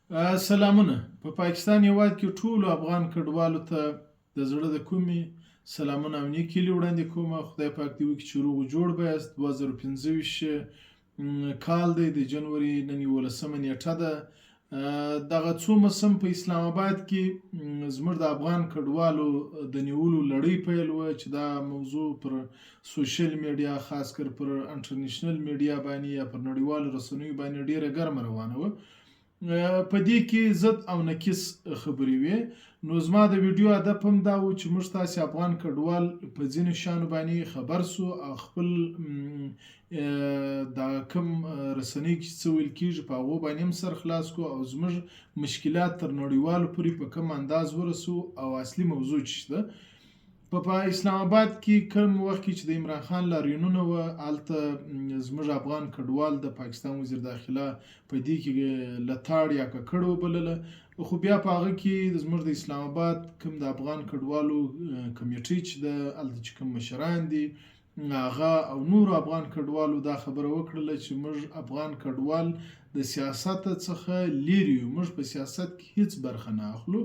سلامونه. په پاکستان هیواد کې ټولو افغان کډوالو ته د زړه د کومې سلامونه او نیکې هیلې وړاندې کوم. خدای پاک دې وکړي چې روغ و جوړ به یاست. 2025 کال دی، د جنوري نن 11 نیټه ده. دغه څو موسم په اسلام آباد کې زموږ د افغان کډوالو د نیولو لړۍ پیل وه، چې دا موضوع پر سوشل میډیا، خاص کر پر انټرنیشنل میډیا باندې یا پر نړیوالو رسنیو باندې ډیره ګرمه روانه وه. په دې کې ضد او نقیص خبرې وې. نو زما د ویډیو هدف هم دا و چې موږ تاسې افغان کډوال په ځینو شیانو باندې خبر سو او خپل د کوم رسنۍ کې څه ویل کېږي په هغو باندې هم سر خلاص کو او زموږ مشکلات تر نړیوالو پورې په کوم انداز ورسو او اصلي موضوع چې شته په اسلام آباد کې کوم وخت کې چې د عمران خان لاریونونه وه، هلته زموږ افغان کډوال د پاکستان وزیر داخله په دې کې لتاړ یا ککړ وبلله. خو بیا په هغه کې زموږ د اسلام آباد کوم د افغان کډوالو کمیټې چې د هلته چې کوم مشران دي هغه او نورو افغان کډوالو دا خبره وکړله چې موږ افغان کډوال د سیاست څخه لیرې یو، موږ په سیاست کې هیڅ برخه نه اخلو.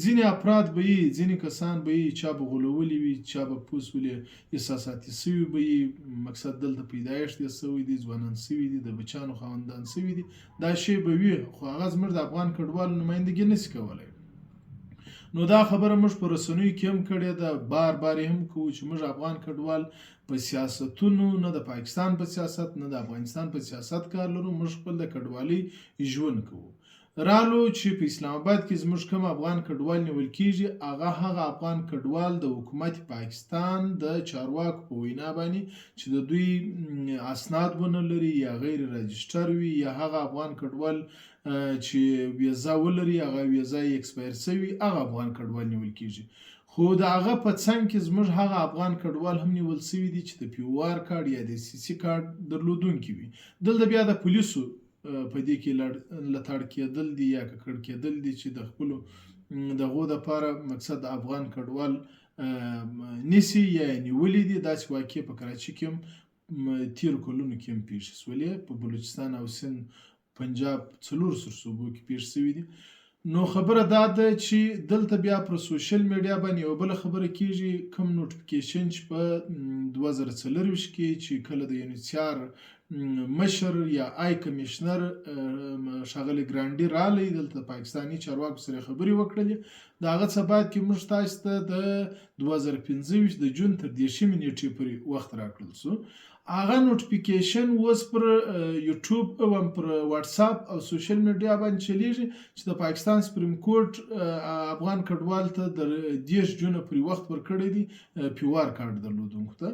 ځینې افراد به یي، ځینې کسان به یي، چا به غولولي وي، چا به پوس ولې احساساتي سوي به یي، مقصد دلته پیدایښت یې سوی دی، ځوانان سوي دي، د بچیانو خاوندان سوي دي، دا شی به وي. خو هغه زموږ د افغان کډوالو نمایندګي نشي کولی. نو دا خبره موږ په رسنیو کې هم کړې ده، بار بار هم کوو چې موږ افغان کډوال په سیاستونو نه د پاکستان په سیاست نه د افغانستان په سیاست کار لرو. موږ خپل د کډوالۍ ژوند کوو. رالو چې په اسلام آباد کې زموږ کوم افغان کډوال نیول کېږي، هغه افغان کډوال د حکومت پاکستان د چارواکو په وینا باندې چې د دوی اسناد ونه لري یا غیر رجسټر وي، یا هغه افغان کډوال چې ویزا ولري هغه ویزا یې اکسپایر سوي، هغه افغان کډوال نیول کېږي. خو د هغه په څنګ کې زموږ هغه افغان کډوال هم نیول سوي دي چې د پی او آر کارډ یا د سی سی کارډ درلودونکي وي. دلته بیا د پولیسو په دې کې لتاړ کېدل دي یا ککړ کېدل دي چې د خپلو دغو دپاره مقصد د افغان کډوال نیسي یا نیولي دي. داسې واقع په کراچي کې هم تیرو کلونو کې هم پېښې سولې، په بلوچستان او سند، پنجاب، 4 سرصوبو کې پېښ سوي دي. نو خبره دا ده چې دلته بیا پر سوشل میډیا باندې یو بله خبره کېږي، کوم نوټیفیکیشن چې په 2024 کې چې کله د یونیسیار مشر یا آی کمیشنر ښاغلی ګرانډي رالی، دلته پاکستاني چارواکو سره خبرې وکړلې. د هغه څه بعد کې موږ تاسو ته د 2025 د جون تر 10 نیټې پورې وخت راکړل سو. هغه نوټیفیکیشن اوس پر یوټیوب او پر واتساپ او سوشل میډیا باندې چلیږي چې د پاکستان سپریم کورټ افغان کډوال ته د 10 جون پورې وخت ورکړی دی پی او آر کارډ درلودونکو ته.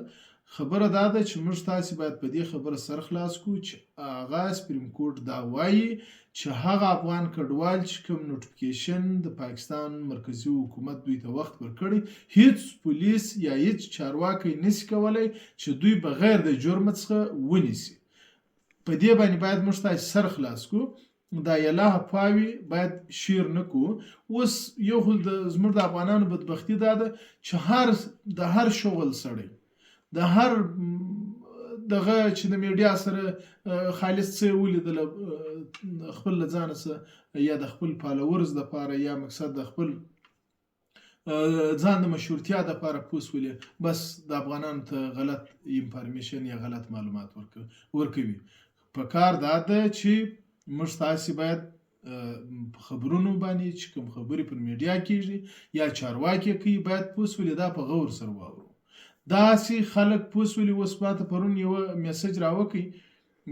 خبره دا ده چې موږ تاسې باید په دې خبره سر خلاص کړو چې هغه سپریم کورټ دا وایي چې هغه افغان کډوال چې کوم نوټیفیکیشن د پاکستان مرکزي حکومت دوی ته وخت ورکړی، هیڅ پولیس یا هیڅ چارواکی نشي کولی چې دوی بغیر د جرم څخه ونیسي. په دې باندې باید موږ تاسې سر خلاص کړو. دا یلا پاوی باید شیر نکو. اوس یو خو زموږ د افغانانو بدبختی دا ده چې د هر شغل سړی د هر دغه چې د میډیا سره خالص څه ولیدله خپل له ځانه څه یا د خپل فالوورز دپاره یا مقصد د خپل ځان د مشهورتیا دپاره پوس ولې بس د افغانانو ته غلط انفارمیشن یا غلط معلومات ورکوي. په کار دا ده چې موږ تاسې باید په خبرونو باندې چې کوم خبرې پر میډیا کېږي یا چارواکي کوي باید پوس ولې دا په غور سره واورو. داسې خلک پوس ولې اوس ماته پرون یوه میسج راوکړي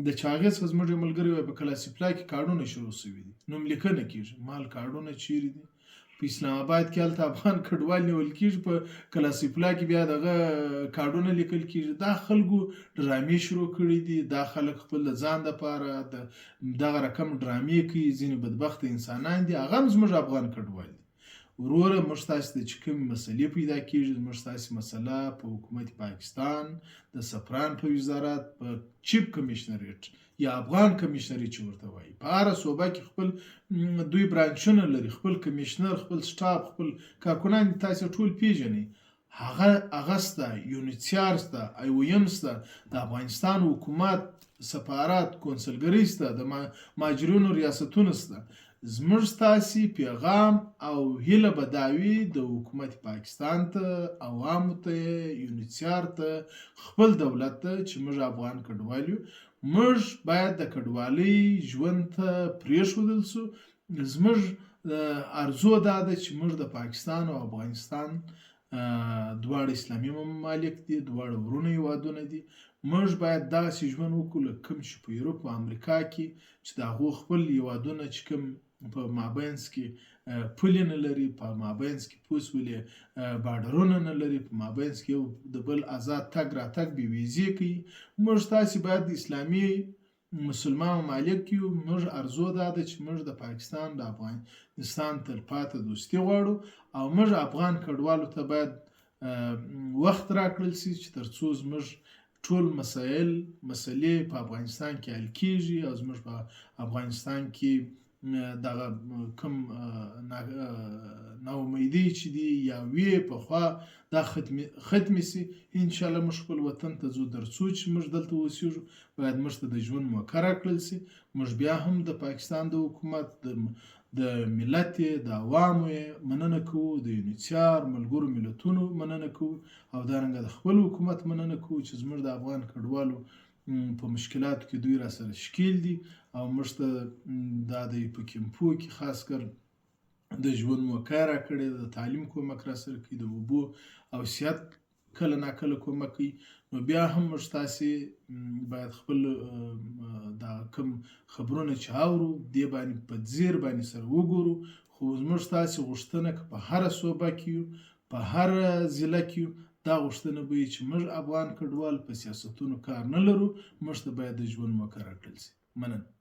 د چاغې څخه زموږ یو ملګری وایي په کلاسیپلا کې کارډونه شروع سوي دي، نوملیکنه کېږي. مال کارډونه چیرې دي؟ په اسلام آباد کې هلته افغان کډوال نیول کېږي، په کلاسیپلا کې بیا دغه کارډونه لیکل کېږي. دا خلکو ډرامې شروع کړي دي. دا خلک خپل د ځان دپاره دغه رقم ډرامې کوي. ځینې بدبخته انسانان دي، هغه هم زموږ افغان کډوال دي. وروره موږ تاسې ته چې کومې مسلې پیدا کېږي، موږ تاسې مسله په حکومت پاکستان د سفران په وزارت په چیف کمیشنریټ یا افغان کمیشنریټ چې ورته وایي په هره صوبه کې خپل دوی برانچونه لري، خپل کمیشنر، خپل سټاف، خپل کارکنان تاسې ټول پیژنئ. هغه سته، یونیسیار سته، آی او ایم سته، د افغانستان حکومت سفارت کونسلګرۍ سته، د مهاجرینو ریاستونه سته. زموږ ستاسې پیغام او هیله به دا وي د حکومت پاکستان ته، عوامو ته، یونیسیار ته، خپل دولت ته چې موږ افغان کډوال یو، موږ باید د کډوالۍ ژوند ته پرېښودل شو. زموږ ارزو دا ده چې موږ د پاکستان او افغانستان دواړه اسلامي ممالک دي، دواړه ورونه هېوادونه دي. موږ باید داسې ژوند وکړو لکه کوم چې په یورپ او امریکا کې چې د هغو خپل هېوادونه چې کوم په مابینځ کې پولې نه لري، په مابینځ کې پوس ولې باډرونه نه لري، په مابینځ کې یو د بل آزاد تګ راتګ بې ویزې کوي. موږ تاسې باید د اسلامي مسلمان ممالک یو. موږ ارزو دا ده چې موږ د پاکستان د افغانستان تلپاته دوستي غواړو او موږ افغان کډوالو ته باید وخت راکړل شي چې تر څو زموږ ټول مسلې په افغانستان کې حل کېږي او زموږ په افغانستان کې دغه کوم ناامیدۍ چې دي یا وې پخوا دا ختمې شي. انشاءالله موږ خپل وطن ته ځو، تر څو چې موږ دلته اوسېږو باید موږ ته د ژوند موقع راکړل شي. موږ بیا هم د پاکستان د حکومت د ملت د عوامو مننه کوو، د یونیسیار ملګرو ملتونو مننه کوو او دارنګه د خپل حکومت مننه کوو چې زموږ د افغان کډوالو په مشکلاتو کې دوی را سره ښکېل دي او موږ ته دا د په کیمپو کې خاص کر د ژوند موقع راکړې ده، د تعلیم کومک را سره کوي، د اوبو او صحت کله ناکله کومک کوي. نو بیا هم موږ تاسې باید خپل دا کوم خبرونه چې اورو دې باندې په ځیر باندې سره وګورو. خو زموږ تاسې غوښتنه که په هره صوبه کې یو، په هره ضلع کې یو، دا غوښتنه به وي چې موږ افغان کډوال په سیاستونو کار نه لرو، موږ ته باید د ژوند موقع راکړل شي. مننه.